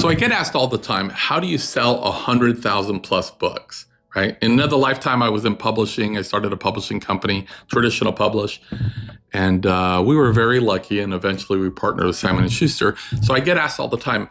So I get asked all the time, how do you sell 100,000 plus books, right? In another lifetime, I was in publishing. I started a publishing company, Traditional Publish. And we were very lucky, and eventually we partnered with Simon & Schuster. So I get asked all the time,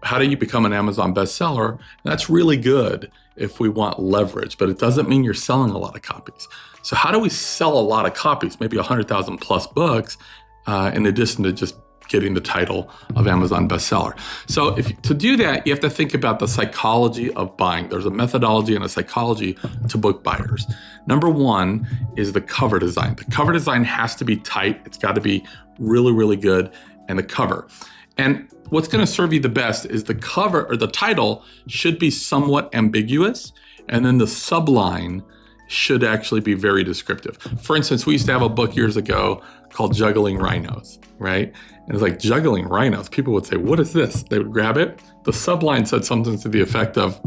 how do you become an Amazon bestseller? And that's really good if we want leverage, but it doesn't mean you're selling a lot of copies. So how do we sell a lot of copies, maybe 100,000 plus books, in addition to just getting the title of Amazon bestseller? So to do that, you have to think about the psychology of buying. There's a methodology and a psychology to book buyers. Number one is the cover design. The cover design has to be tight. It's got to be really, really good. And the cover. And what's going to serve you the best is the cover, or the title should be somewhat ambiguous. And then the subline should actually be very descriptive. For instance, we used to have a book years ago called Juggling Rhinos, right? And it's like, juggling rhinos. People would say, what is this? They would grab it. The subline said something to the effect of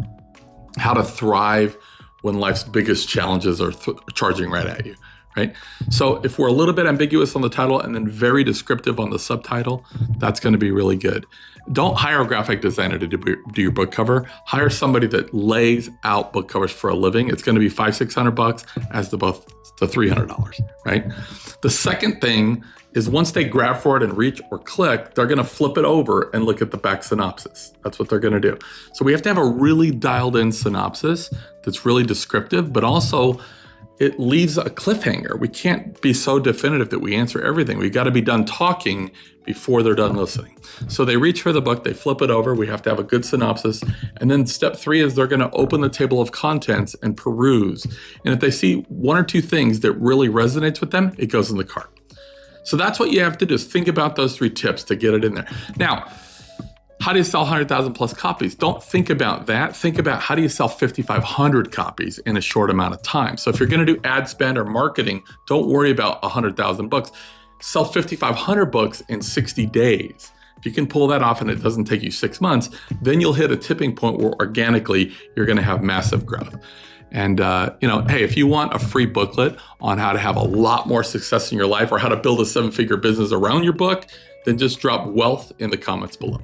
how to thrive when life's biggest challenges are charging right at you, right? So if we're a little bit ambiguous on the title and then very descriptive on the subtitle, that's going to be really good. Don't hire a graphic designer to do your book cover. Hire somebody that lays out book covers for a living. It's going to be $500-600 as to both to $300, right? The second thing is, once they grab for it and reach or click, they're going to flip it over and look at the back synopsis. That's what they're going to do. So we have to have a really dialed in synopsis that's really descriptive, but also it leaves a cliffhanger. We can't be so definitive that we answer everything. We've got to be done talking before they're done listening. So they reach for the book, they flip it over. We have to have a good synopsis. And then step 3 is they're going to open the table of contents and peruse. And if they see one or two things that really resonates with them, it goes in the cart. So that's what you have to do, is think about those 3 tips to get it in there. Now, how do you sell 100,000 plus copies? Don't think about that. Think about, how do you sell 5,500 copies in a short amount of time? So if you're going to do ad spend or marketing, don't worry about 100,000 books. Sell 5,500 books in 60 days. If you can pull that off and it doesn't take you 6 months, then you'll hit a tipping point where organically you're going to have massive growth. And, hey, if you want a free booklet on how to have a lot more success in your life, or how to build a 7-figure business around your book, then just drop wealth in the comments below.